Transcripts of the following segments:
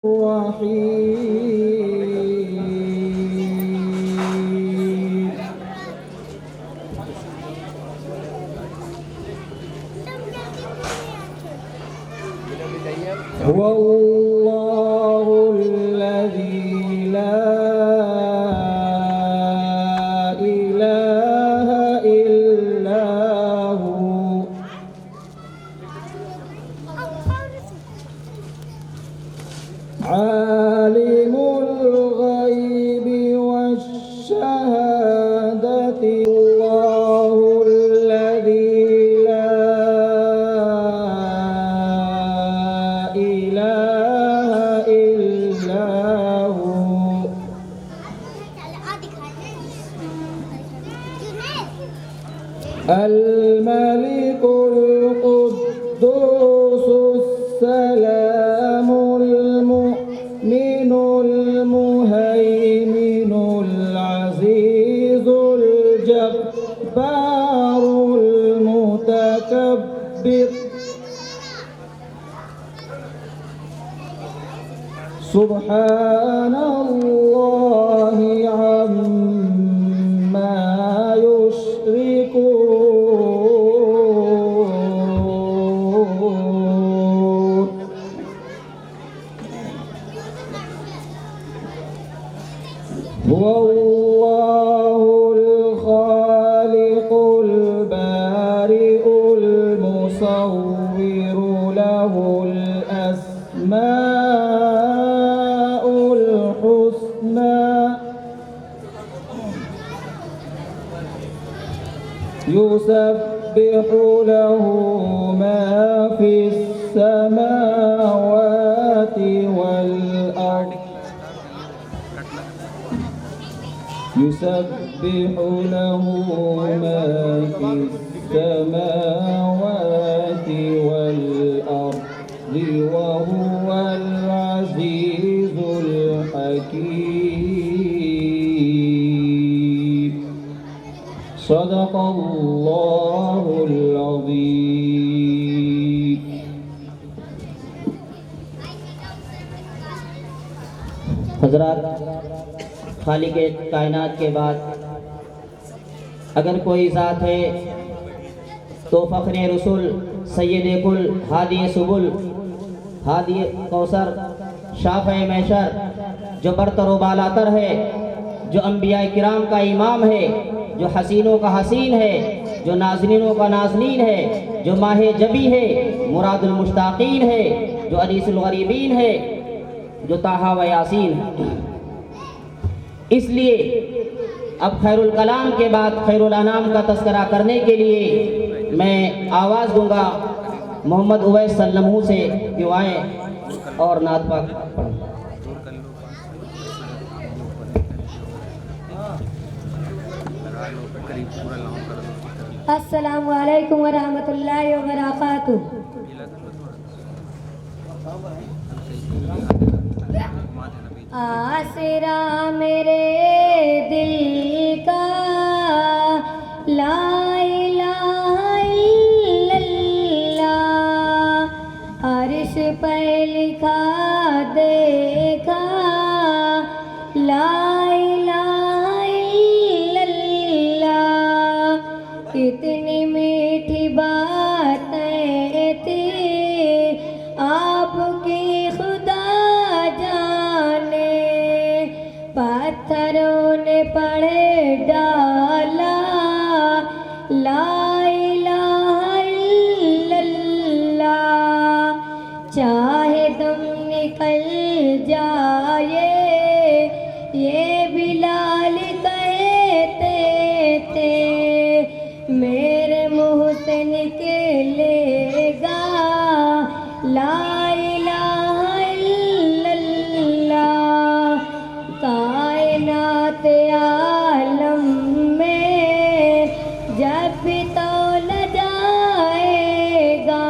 الرحيم هو الله الذي لا إله إلا هو عالم الغيب والشهادة الله الذي لا إله إلا هو الملك القدوس السلام المؤمن المهيمن العزيز الجبار المتكبر سبحان الله عما يشركون هو الله الخالق البارئ المصور له الأسماء الحسنى يسبح له ما في السماوات والأرض يسبح له ما في السماوات والأرض وهو العزيز الحكيم صدق الله العظيم. حضرات، خالق کائنات کے بعد اگر کوئی ذات ہے تو فخر رسول، سید کل، ہادی سبل، ہادی کوثر، شافع محشر، جو برتر و بالاتر ہے، جو انبیاء کرام کا امام ہے، جو حسینوں کا حسین ہے، جو ناظرینوں کا ناظرین ہے، جو ماہ جبی ہے، مراد المشتاقین ہے، جو انیس الغریبین ہے، جو طٰہٰ و یاسین ہے۔ اس لیے اب خیر الکلام کے بعد خیر الانام کا تذکرہ کرنے کے لیے میں آواز دوں گا محمد اویس سلمہ سے، دعائیں اور نعت پاک پڑھیں۔ السلام علیکم ورحمۃ اللہ وبرکاتہ۔ آسرا میرے دل کا لا الہ الا اللہ، عرش پہ لکھا دیکھا لا الہ الا اللہ، کتنی میٹھی باتیں تھی آپ کی خدا جانے، پتھروں نے پڑھ ڈالا لا الہ الا اللہ، چاہے دم نکل جائے یہ بلال کہتے تھے، میرے منہ سے نکلے گا لا الہ الا اللہ، کائنات عالم میں جب بھی تولا جائے گا،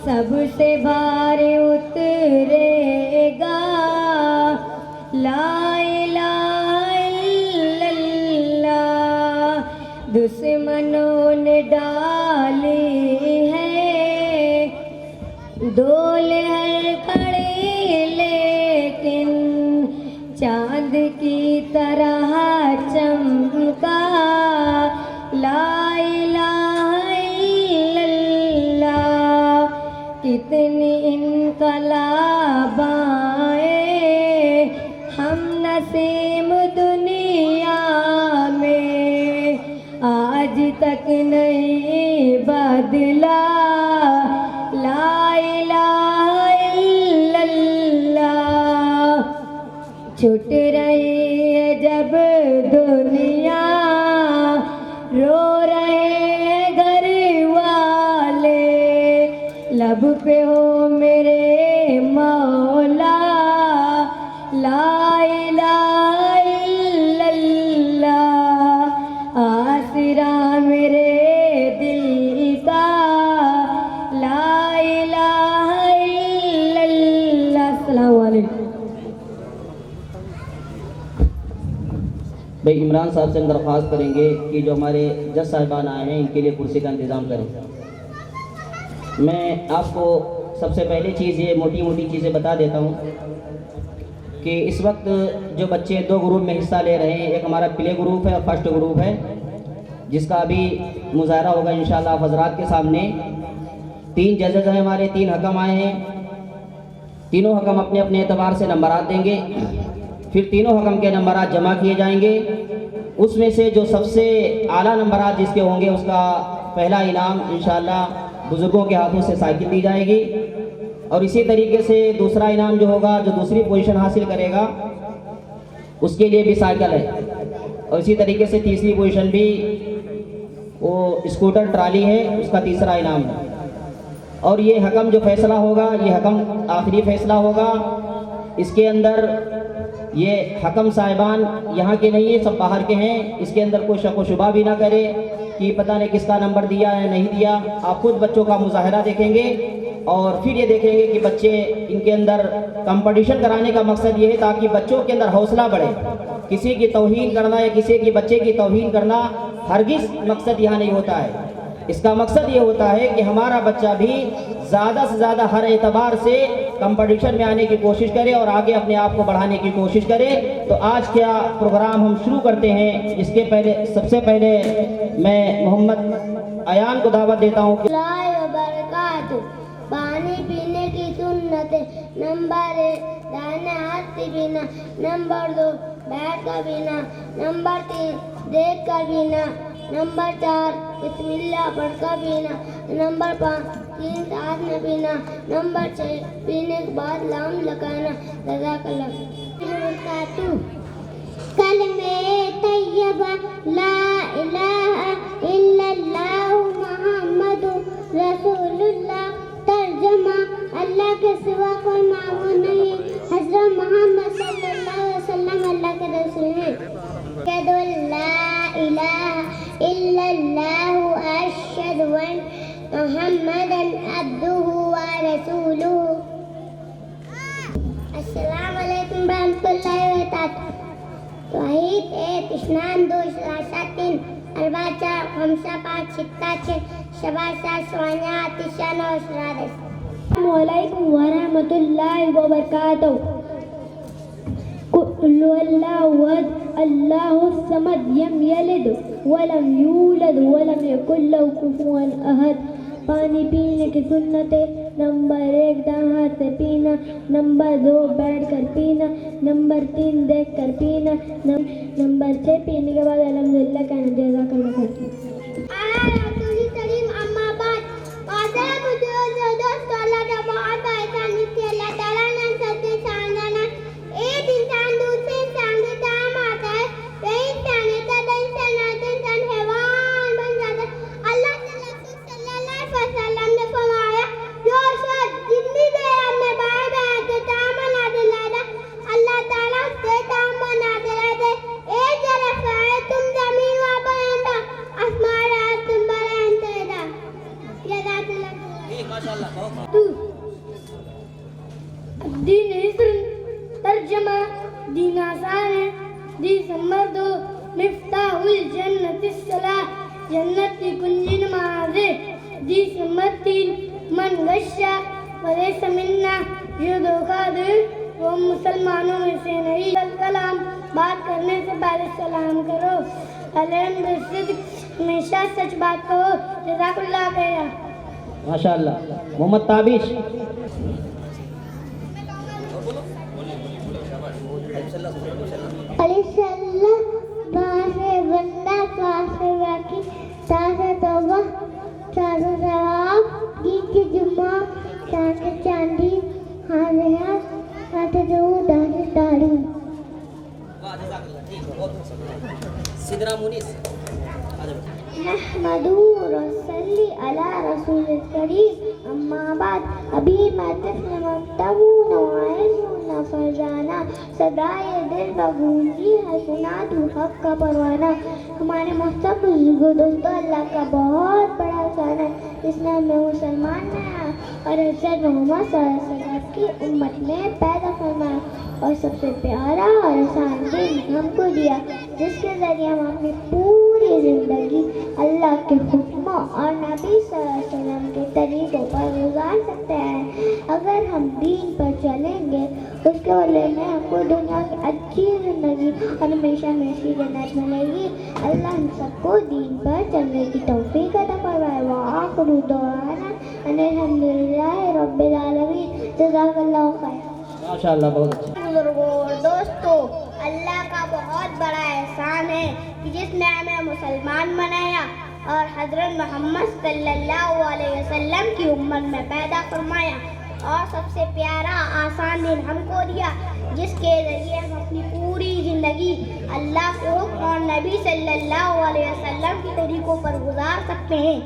سب سے بھاری اترے گا لا الہ الا اللہ، دشمنوں نے ڈالی ہے ڈول ہر کھڑے لے चांद की तरह चमका, ला इलाहा इल्लल्लाह। कितनी इनकलाब आए हम नसीम दुनिया में, आज तक नहीं बदला, ला इलाहा इल्लल्लाह। छूट रही है जब दुनिया, रो रहे हैं घर वाले, लब पे हो मेरे मौला, ला इलाहा इल्लल्लाह। आसरा मेरे दिल का, ला इलाहा इल्लल्लाह। अस्सलामु अलैकुम। भाई इमरान साहब से हम दरख्वास्त करेंगे कि जो हमारे जज साहिबान आए हैं इनके लिए कुर्सी का इंतज़ाम करें। मैं आपको सबसे पहली चीज़ ये मोटी मोटी चीज़ें बता देता हूँ कि इस वक्त जो बच्चे दो ग्रुप में हिस्सा ले रहे हैं, एक हमारा प्ले ग्रुप है और फर्स्ट ग्रुप है, जिसका अभी मुजाहरा होगा इंशाअल्लाह आप हज़रात के सामने। 3 जजेस हैं हमारे, 3 हकम आए हैं। तीनों हकम अपने अपने एतबार से नंबरात देंगे, फिर तीनों हकम के नंबरात जमा किए जाएंगे। उसमें से जो सबसे आला नंबरात जिसके होंगे उसका पहला इनाम इंशाअल्लाह बुज़ुर्गों के हाथों से साइकिल दी जाएगी। और इसी तरीके से दूसरा इनाम जो होगा, जो दूसरी पोजीशन हासिल करेगा उसके लिए भी साइकिल है। और इसी तरीके से तीसरी पोजीशन भी वो स्कूटर ट्राली है, उसका तीसरा इनाम है। और ये हकम जो फैसला होगा, ये हकम आखिरी फैसला होगा। इसके अंदर ये हकम साहिबान यहाँ के नहीं है, सब बाहर के हैं। इसके अंदर कोई शक व शुबा भी ना करे कि पता नहीं किसका नंबर दिया है नहीं दिया। आप खुद बच्चों का मुजाहरा देखेंगे और फिर ये देखेंगे कि बच्चे, इनके अंदर कंपटीशन कराने का मकसद ये है ताकि बच्चों के अंदर हौसला बढ़े। किसी की तौहीन करना या किसी की बच्चे की तौहीन करना हरगिज़ मकसद यहाँ नहीं होता है। इसका मकसद ये होता है कि हमारा बच्चा भी ज़्यादा से ज़्यादा हर एतबार से कंपटीशन में आने की कोशिश करे और आगे अपने आप को बढ़ाने की कोशिश करे। तो आज क्या प्रोग्राम हम शुरू करते हैं। इसके पहले सबसे पहले मैं मोहम्मद अयान को दावत देता हूँ कि पानी पीने की सुन्नत है। नंबर 1 दाहिने हाथ से पीना, नंबर 2 बैठ कर पीना, नंबर 3 देख कर पीना, नंबर 4 बिस्मिल्लाह पढ़ कर पीना, नंबर 5 3 साथ में पीना, नंबर 6 पीने के बाद लाम लगाना। जज़ाकल्लाह। कलमे तैयबा ला इलाहा इल्लल्लाह मुहम्मदुर रसूलुल्लाह। तर्जुमा अल्लाह के सिवा कोई माबूद नहीं, हज़रत मोहम्मद सल्लल्लाहु अलैहि वसल्लम अल्लाह के रसूल हैं। अशहदु अल्ला इलाहा इल्लल्लाह व अशहदु अन्न मुहम्मदन अब्दुहु व रसूलुहु। अस्सलामु अलैकुम रहमतुल्लाहि व बरकातुहू। तौहीद 1 इस्लाम 2 सलासा 3 अरबा 4 खमसा 5 सित्ता 6 शबासा सोनिया तिशा 9 श्रादस। अस्सलामु अलैकुम व रहमतुल्लाहि व बरकातुहू। कुल हुवल्लाहु अहद अल्लाहु समद लम यलिद व लम यूलद व लम यकुल लहू कुफुवन अहद। पानी पीने की सुन्नत है। नंबर 1 दाएं हाथ से पीना, नंबर 2 बैठ कर पीना, नंबर 3 देख कर पीना, नंबर 6 पीने के बाद अल्हम्दुलिल्लाह कहना। जज़ाकल्लाह खैर। दीन हिस्र तर्जमा दीन आसान है। दीन नंबर 2 मिफ्ताहुल जन्नतिस सलाह, जन्नत की कुंजी नमाज है। दीन नंबर 3 मन गश्शा फलैसा मिन्ना, जो धोखा दे वो तुम मुसलमानों में से नहीं। कलाम बात करने से पहले सलाम करो। अल्हम्दुलिल्लाह हमेशा सच बात कहो। जज़ाकल्लाह खैरा। माशाअल्लाह। मोहम्मद ताबिश। अलिशल्लाह बासे बंदा कासे बाकी तासे तौबा तासे सवाब दीन जुम्मा तासे चांदी हाजिर तासे जो तासे ताड़ी। सिदरा मुनीस। नहमदू रसली अला रसूल करीम अम्मा बाद अभी मैं तिफ्ल मक्तबू नवाइज़ फरजाना सदाए दिल बगूंजी है सुना तू हक का परवाना। हमारे मुस्तफ़ा बुजुर्गों दोस्तों, अल्लाह का बहुत बड़ा एहसान है जिसने हमें मुसलमान बनाया और हज़रत मोहम्मद सल्लल्लाहु अलैहि वसल्लम की उम्मत में पैदा फरमाया और सबसे प्यारा और आसान दिन हमको दिया जिसके ज़रिए हम अपनी पूरी ज़िंदगी अल्लाह के हुक्म और नबी सल्लल्लाहु अलैहि वसल्लम के तरीक़ों पर गुजार सकते हैं। अगर हम दीन पर चलेंगे उसके बदले में हमको दुनिया की अच्छी ज़िंदगी और हमेशा हमेशा जन्नत मिलेगी। अल्लाह हम सबको दीन पर चलने की तौफीक अता फरमाए। व आखिरु दुआना अल्हम्दुलिल्लाहि रब्बिल आलमीन। जज़ाकल्लाहु खैर। माशाअल्लाह, बहुत अच्छा। बुजुर्गों और दोस्तों, अल्लाह का बहुत बड़ा एहसान है कि जिसने हमें मुसलमान बनाया और हज़रत मोहम्मद सल्लल्लाहु अलैहि वसल्लम की उम्मत में पैदा फरमाया और सबसे प्यारा आसान दिन हमको दिया जिसके ज़रिए हम अपनी पूरी ज़िंदगी अल्लाह को और नबी सल्लल्लाहु अलैहि वसल्लम के तरीक़ों पर गुजार सकते हैं।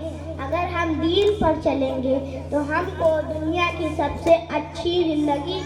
अगर हम दीन पर चलेंगे तो हमको दुनिया की सबसे अच्छी ज़िंदगी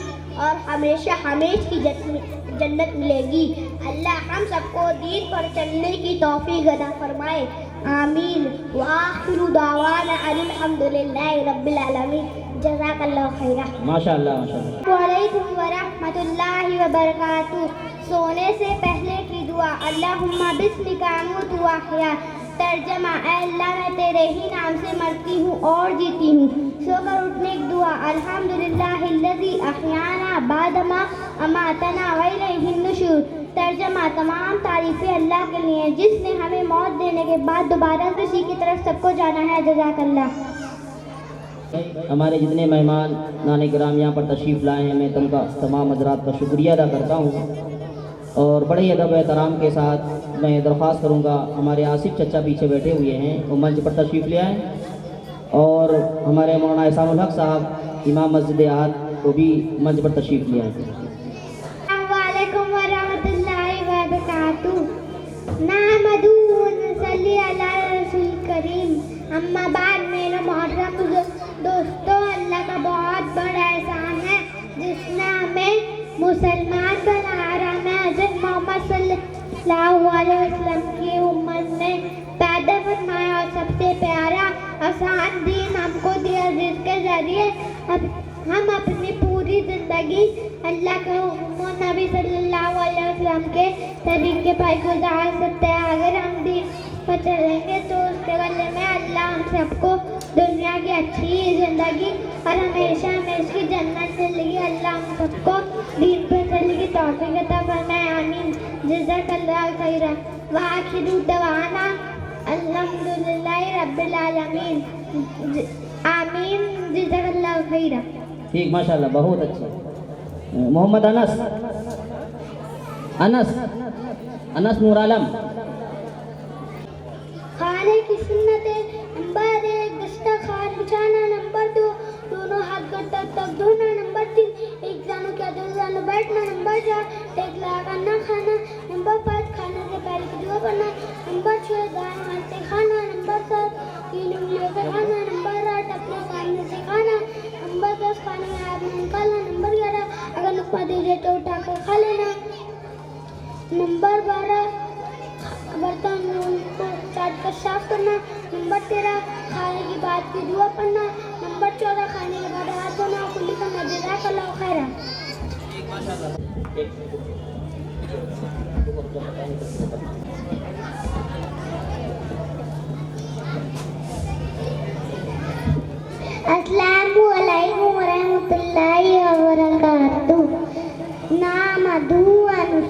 और हमेशा हमेश की जन्नत मिलेगी। अल्लाह हम सबको दीन पर चलने की तौफीक अता फरमाए। आमीन। व आखिरु दावाना अल्हम्दुलिल्लाहि रब्बिल आलमीन। जज़ाकल्लाहु खैरा। माशाअल्लाह, माशाअल्लाह। वालेकुम व रहमतुल्लाहि व बरकातुहू। सोने से पहले की दुआ अल्लाहुम्मा बिस्मिका अमूतु व अहया। तर्जमा, ऐ अल्लाह मैं तेरे ही नाम से मरती हूँ और जीती हूँ। सोकर उठने की दुआ अल्हम्दुलिल्लाहिल्लज़ी अहयाना बादमा अमातना व इलैहिन नुशूर। तर्जमा, तमाम तारीफ़ें अल्लाह के लिए जिसने हमें मौत देने के बाद दोबारा उसी की तरफ सबको जाना है। जज़ाकल्लाह। हमारे जितने मेहमान नाने ग्राम यहाँ पर तशरीफ़ लाए हैं, मैं तुमका तमाम हज़रात का शुक्रिया अदा करता हूँ और बड़े ही अदब एहतराम के साथ मैं दरख्वास्त करूँगा हमारे आसिफ चचा पीछे बैठे हुए हैं वो मंच पर तशरीफ़ ले आएँ और हमारे मौलाना एहसानुल हक साहब इमाम मस्जिद आद वो भी मंच पर तशरीफ़ ले आएँ। वालेकुम व रहमतुल्लाहि व बरकातुहू। नहमदू व नसल्ली अला रसूल करीम। अम्मा बाद मेरे मोहतरम दोस्तों, अल्लाह का बहुत बड़ा एहसान है जिसने हमें मुसलमान बनाया और हमें हज़रत मोहम्मद सल्लल्लाहु अलैहि वसल्लम की उम्मत में पैदा फरमाया और सबसे प्यारा आसान दीन हमको दिया जिसके ज़रिए हम अपनी पूरी ज़िंदगी अल्लाह के हुक्म नबी सल्लल्लाहु अलैहि वसल्लम के तरीके पर गुजार सकते हैं। अगर हम दीन पर चलेंगे तो उसके बदले में अल्लाह हम सबको दुनिया की अच्छी ज़िंदगी और हमेशा हमेशा की जन्नत मिलेगी। अल्लाह हम सबको दीन पर चलने की तौफीक अता फरमाए। आमीन। जज़ाकल्लाहु खैरा। व आखिरु दवाना अल्हम्दुलिल्लाहि रब्बिल आलमीन। आमीन। जज़ाकल्लाहु खैरा। ठीक, माशाअल्लाह, बहुत अच्छा। मोहम्मद अनस अनस अनस नूर आलम। खाने की सुन्नत नंबर 1 दस्तरखान बिछाना, नंबर 2 दोनों हाथ गड्ढा तक धोना, नंबर 3 एक जानू के दो जानू बैठना, नंबर 4 एक लगाना खाना, नंबर 5 खाने से पहले की दुआ करना, नंबर 6 दाएं हाथ से खाना, नंबर 7 3 उंगलियों से खाना, नंबर 8 अपने सामने से खाना, नंबर 10 खाने में हाथ में निकालना, नंबर 11 अगर लुकमा दे दे तो उठा कर खा लेना, नंबर 12 बर्तन को चाट कर साफ करना, नंबर 13 खाने की बात की दुआ पढ़ना, नंबर 14 खाने के बाद हाथ धोना, कुल्ली करना। जज़ाकल्लाहु खैरा। अस्सलामु अलैकुम व रहमतुल्लाहि व बरकातुहू।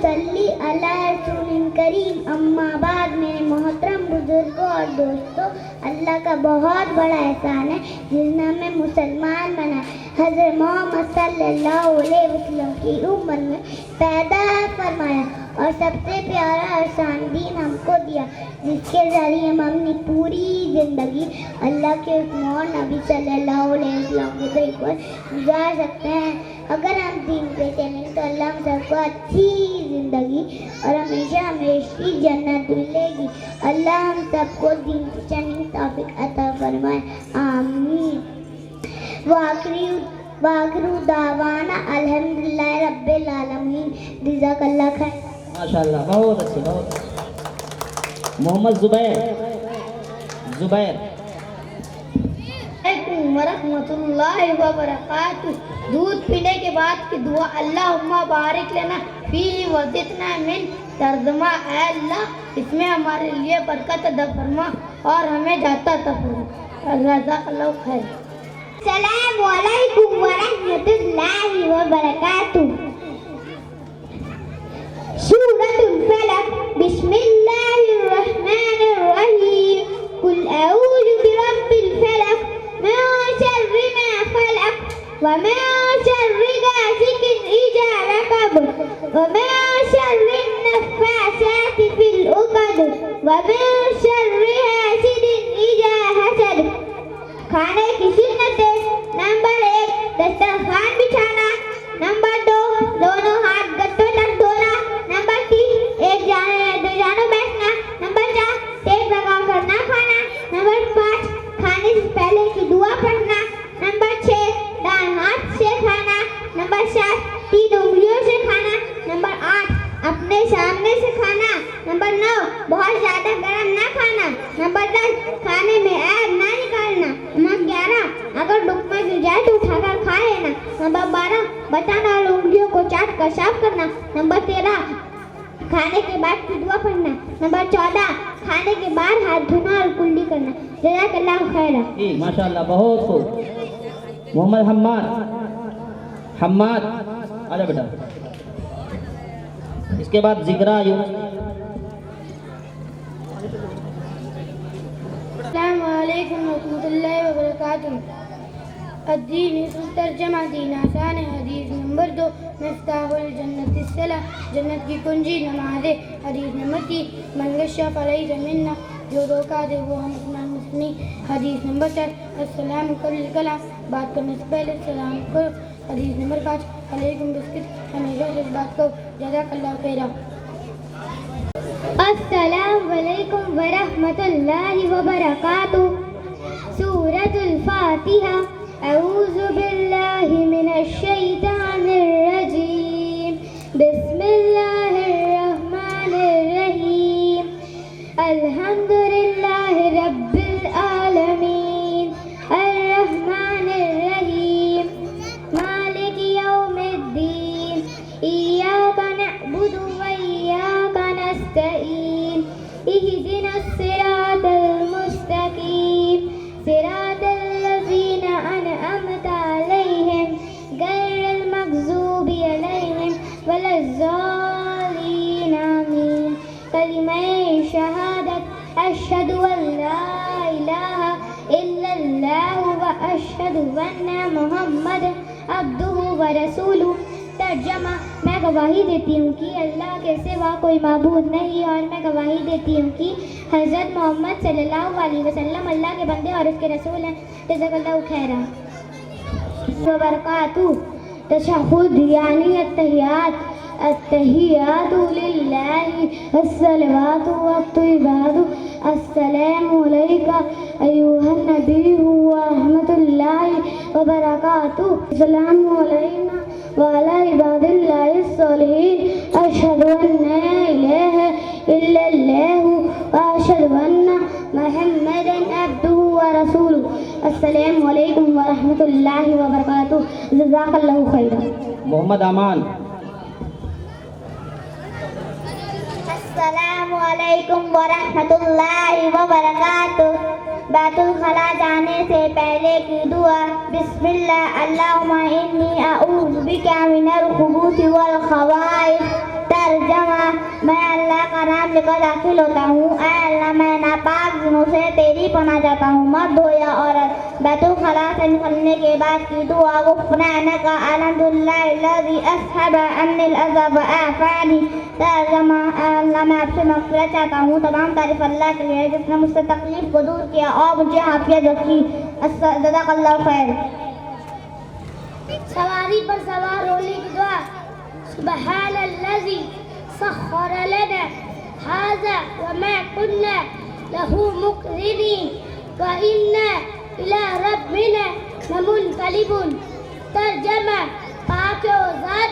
नसल्ली अला रसूलिन करीम। अम्मा बाद मेरे मोहतरम बुजुर्गों और दोस्तों, अल्लाह का बहुत बड़ा एहसान है जिसने हमें मुसलमान बनाया। हज़रत मोहम्मद सल्लल्लाहु अलैहि वसल्लम की उम्र में पैदा फरमाया और सबसे प्यारा आसान दीन हमको दिया, जिसके ज़रिए हम अपनी पूरी ज़िंदगी अल्लाह के हुक्म और नबी सल्लल्लाहु अलैहि वसल्लम के तरीक़े पर गुजार सकते हैं। अगर हम दीन पे चलें तो अल्लाह हम सबको अच्छी ज़िंदगी और हमेशा हमेशा जन्नत मिलेगी। अल्लाह हम सबको दीन पे चलने की तौफीक अता फरमाए, आमीन। वाखिरु दावाना अल्हम्दुलिल्लाहि रब्बिल आलमीन। जज़ाकल्लाह खैर। माशाअल्लाह, बहुत अच्छे, बहुत अच्छे। मोहम्मद जुबैर। वरहमतुल्लाहि वबरकातुहू। दूध पीने के बाद की दुआ, अल्लाहुम्मा बारिक लना फीही वज़िदना मिन। तर्जुमा, ऐ अल्लाह इसमें हमारे लिए बरकत अता फरमा और हमें जाता अता फरमा। जज़ाकल्लाह खैर। अस्सलामु अलैकुम वरहमतुल्लाहि वबरकातुहू। सूरतुल फलक। बिस्मिल्लाहिर रहमानिर रहीम। कुल अऊज़ु बिरब्बिल फलक मिन शर्रि मा खलक व मिन शर्रि गासिकिन इज़ा वक़ब व मिन शर्रि नफ़्फ़ासाति फिल उक़द व मिन शर्रि हासिदिन इज़ा हसद। खाने की सुन्नतें। नंबर 1, दस्तरखान बिछाना। नंबर 2, दोनों हाथ गट्टों तक धोना। नंबर 3, एक जाने दो जानों बैठना। नंबर 4, टेक लगा कर ना खाना। नंबर 5, खाने से पहले की दुआ पढ़ना। नंबर 6, दाएं हाथ से खाना। नंबर 7, 3 उंगलियों से खाना। नंबर 8, अपने सामने से खाना। नंबर 9, बहुत ज्यादा गर्म ना खाना। नंबर 10, खाने में ऐब ना निकालना। नंबर 11, अगर लुक़मा गिर जाए तो उठाकर खा लेना। नंबर 12, बटन और उंगलियों को चाट कर साफ करना। नंबर 13, खाने के बाद की दुआ पढ़ना। नंबर 14, खाने के बाद हाथ धोना और कुल्ली करना। जज़ाकल्लाह खैर। जी माशाअल्लाह, बहुत खूब। मोहम्मद हम्माद, अरे बेटा। इसके बाद जिक्रा यूनुस। अस्सलामु अलैकुम वरहमतुल्लाहि वबरकातुहू। अद्दीन तर्जमा, दीन आसान है। हदीस नंबर 2, मिफ्ताहुल जन्नत सला। जन्नत की कुंजी नमाज़ है। हदीस नंबर 3, मन गश्शा फलैसा मिन्ना। जो धोखा दे वो हम मुसलमान नहीं। हदीस नंबर 4, अस्सलाम कबल कलाम। बात करने से पहले सलाम करो। हदीस नंबर 5, अलैकुम बिस्किट, हमेशा से बात करो। जज़ाकल्लाह खैरा। अस्सलामु अलैकुम वरहमतुल्लाहि वबरकातुहू। सूरतुल फातिहा। अऊज़ु बिल्लाहि मिनश शैतानिर रजीम। बिस्मिल्लाहिर रहमानिर रहीम। अल्हम्दुलिल्लाहि रब्बिल आलमीन। अर्रहमानिर रहीम। मालिकि यौमिद्दीन। इय्याका नअबुदु व इय्याका नस्तईन। इहदिनस सिरातल मुस्तकीम। सिरातल लज़ीना अनअमता अलैहिम गैरिल मग़ज़ूबि अलैहिम वलज़्ज़ालीन। आमीन। कलिमाए शहादत। अशहदु अल्ला इलाहा इल्लल्लाहु व अशहदु अन्ना मुहम्मदन अब्दुहु व रसूलुहु। तर्जमा, मैं गवाही देती हूँ कि अल्लाह के सिवा कोई माबूद नहीं और मैं गवाही देती हूँ कि हज़रत मोहम्मद सल्लल्लाहु अलैहि वसल्लम अल्लाह के बंदे और उसके रसूल हैं। जज़ाकल्लाहु खैरा। वबरकातुहू। तशहुद यानी अत्तहियात। अत्तहियातु लिल्लाहि अस्सलावातु वत्तय्यिबातु। अस्सलामु अलैका अय्युहन नबिय्यु व रहमतुल्लाहि व बरकातुहू। अस्सलामु अलैना व अला इबादिल्लाहिस सालिहीन। अशहदु अन्ना इलाहा इल्लल्लाहु व अशहदु अन्ना मुहम्मदन अब्दुहु व रसूलुहु। अस्सलामु अलैकुम व रहमतुल्लाहि व बरकातुहू। जज़ाकल्लाहु खैरा। मोहम्मद अमान। अस्सलामु अलैकुम व रहमतुल्लाहि व बरकातुहू। बैतुल खला जाने से पहले की दुआ। बिस्मिल्लाह। अल्लाहुम्मा इन्नी अऊज़ु बिका मिनल खुबूथि वल खबाइस। तर्जमा, نام لے کر داخل ہوتا ہوں۔ اے اللہ میں ناپاک دنوں سے تیری پناہ چاہتا ہوں۔ مرد ہو یا عورت، بیت الخلاء سے نکلنے کے بعد کی دعا غفرانک الحمدللہ الذی اذھب عنی الاذى وعافانی۔ ترجمہ: اے اللہ میں آپ سے مغفرت چاہتا ہوں، تمام تعریف اللہ کے لیے جس نے مجھ سے تکلیف کو دور کیا اور مجھے عافیت رکھی۔ جزاک اللہ خیر۔ سواری پر سوار ہونے کی دعا: سبحان الذی سخر لنا هذا وما كنا له مقرنين وإنا إلى ربنا لمنقلبون۔ ترجمہ: پاک و ذات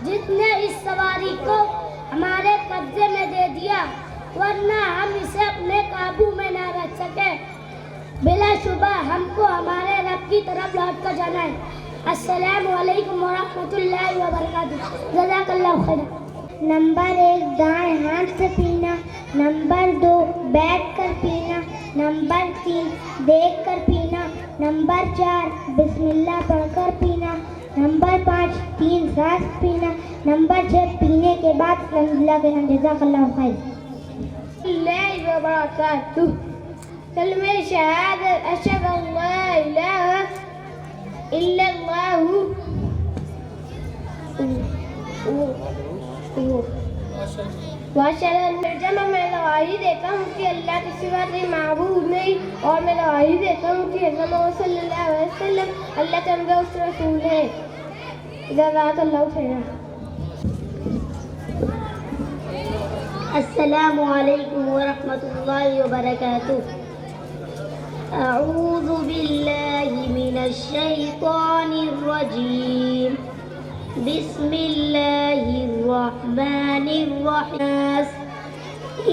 جس نے اس سواری کو ہمارے قبضے میں دے دیا ورنہ ہم اسے اپنے قابو میں نہ رکھ سکے، بلا شبہ ہم کو ہمارے رب کی طرف لوٹ کر جانا ہے۔ السلام علیکم ورحمۃ اللہ وبرکاتہ۔ جزاک اللہ خیر۔ نمبر 1 دائیں ہاتھ سے پینا، نمبر 2 بیٹھ کر پینا، نمبر 3 دیکھ کر پینا، نمبر 4 بسم اللہ پڑھ کر پینا، نمبر 5 3 سانس پینا، نمبر 6 پینے کے بعد الحمدللہ کے نام۔ جزاک اللہ خیر۔ اللہ وبرکاتہ۔ کلمہ شہادت: اشہد ان لا الہ الا اللہ ترجمہ: میں گواہی دیتا ہوں کہ اللہ کے سوا کوئی معبود نہیں اور میں گواہی دیتا ہوں کہ محمد صلی اللہ علیہ وسلم اللہ کا بندہ اس رسول ہے۔ جزاک اللہ خیر۔ السلام علیکم ورحمۃ اللہ وبرکاتہ۔ اعوذ باللہ من الشیطان الرجیم، بسم اللہ الرحمن الرحیم،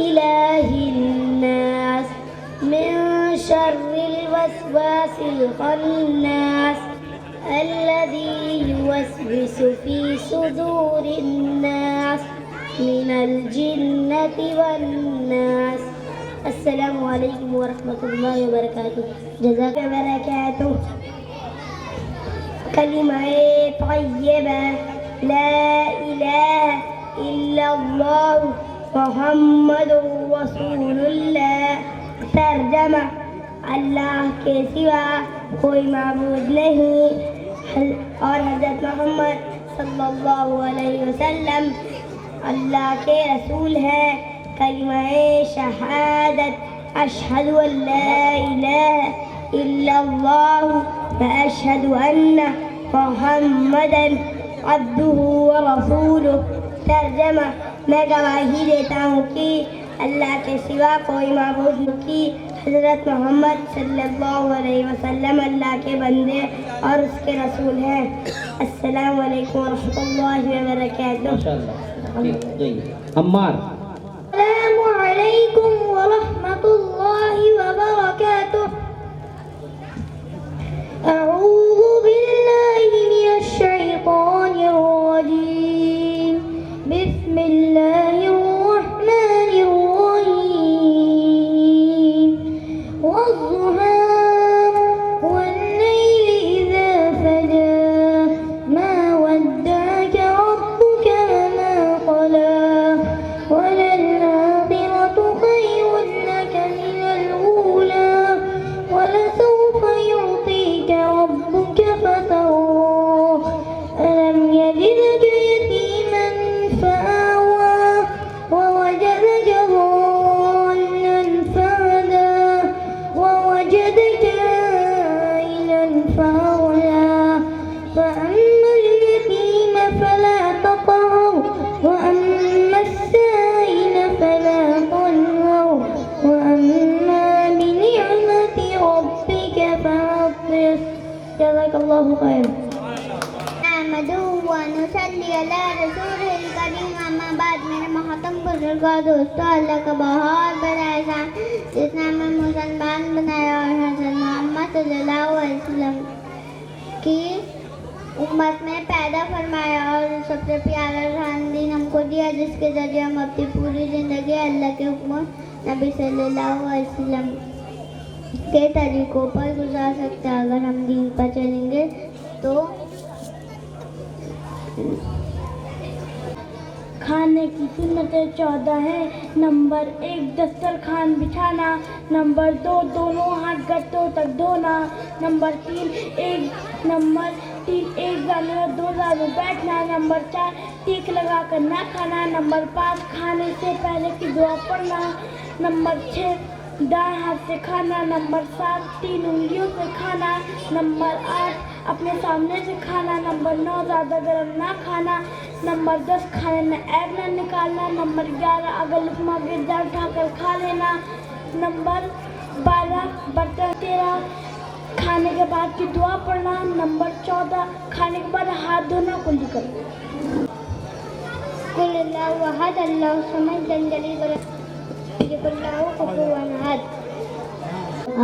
الہ الناس من شر الوسواس الخناس الذی یوسوس فی صدور الناس من الجنة والناس۔ السلام علیکم ورحمۃ اللہ وبرکاتہ۔ جزاک اللہ برکاتہ۔ کلمہ طیبہ: لا الہ الا اللہ محمد رسول اللہ۔ ترجمہ: اللہ کے سوا کوئی معبود نہیں اور حضرت محمد صلی اللہ علیہ وسلم اللہ کے رسول ہیں۔ کلمہ شہادت: اشہد ان لا الہ الا اللہ واشہد ان محمدا عبدہ ورسولہ۔ ترجمہ: میں گواہی دیتا ہوں کہ اللہ کے سوا کوئی معبود نہیں، کہ حضرت محمد صلی اللہ علیہ وسلم اللہ کے بندے اور اس کے رسول ہیں۔ السلام علیکم ورحمۃ اللہ وبرکاتہ۔ ماشاءاللہ۔ جی عمار۔ السلام علیکم ورحمۃ اللہ وبرکاتہ۔ اعوذ باللہ من الشیطان الرجیم، بسم اللہ الرحمن الرحیم، والضحى واللیل اذا سجى ما ودعك ربك وما قلى وللآخرة خير لك من الأولى ولسوف يعطيك ربك فترضى ألم يجدك يتيما فآوى ووجدك ضالا فهدى ووجدك عائلا فأغنى فأما اليتيم فلا تقهر وأما السائل فلا تنهر وأما بنعمة ربك فحدث۔ جزاك الله خير۔ نحمده ونصلي على رسوله الكريم، اما بعد۔ میرے محترم بزرگوں، دوستوں، اللہ کا بہت بڑا احسان جس نے ہمیں مسلمان بنایا اور حضرت محمد صلی اللہ علیہ وسلم کی امت میں پیدا فرمایا اور سب سے پیارا روحانی دین ہم کو دیا، جس کے ذریعے ہم اپنی پوری زندگی اللہ کے حکم نبی صلی اللہ علیہ وسلم کے طریقوں پر گزار سکتے ہیں۔ اگر ہم دین پر چلیں گے تو کھانے کی سنتیں 14 ہیں۔ نمبر 1 دسترخوان بچھانا، نمبر 2 دونوں ہاتھ گھٹنوں تک دھونا، نمبر 3 ایک جانے میں 2 جانوں بیٹھنا، نمبر 4 ٹیک لگا کر نہ کھانا، نمبر 5 کھانے سے پہلے کی دعا پڑھنا، نمبر 6 دائیں ہاتھ سے کھانا، نمبر 7 3 انگلیوں سے کھانا، نمبر 8 اپنے سامنے سے کھانا، نمبر 9 زیادہ گرم نہ کھانا، نمبر 10 کھانے میں عیب نہ نکالنا، نمبر 11 اگر لقمہ گر جائے اٹھا کر کھا لینا، نمبر 12 برتن 13 کھانے کے بعد کی دعا پڑھنا، نمبر 14 کھانے کے بعد ہاتھ دھونا کلی کرنا۔ قل اللہ احد اللہ الصمد لم یلد ولم یولد ولم یکن لہ کفوا احد۔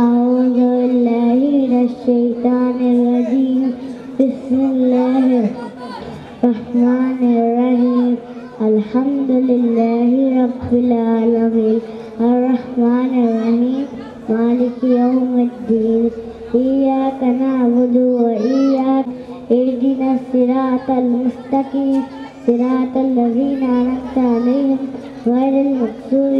أعوذ بالله من الشيطان الرجيم بسم الله الرحمن الرحيم الحمد لله رب العالمين الرحمن الرحيم مالك يوم الدين إياك نعبد وإياك اهدنا الصراط المستقيم صراط الذين أنعمت عليهم غير المغضوب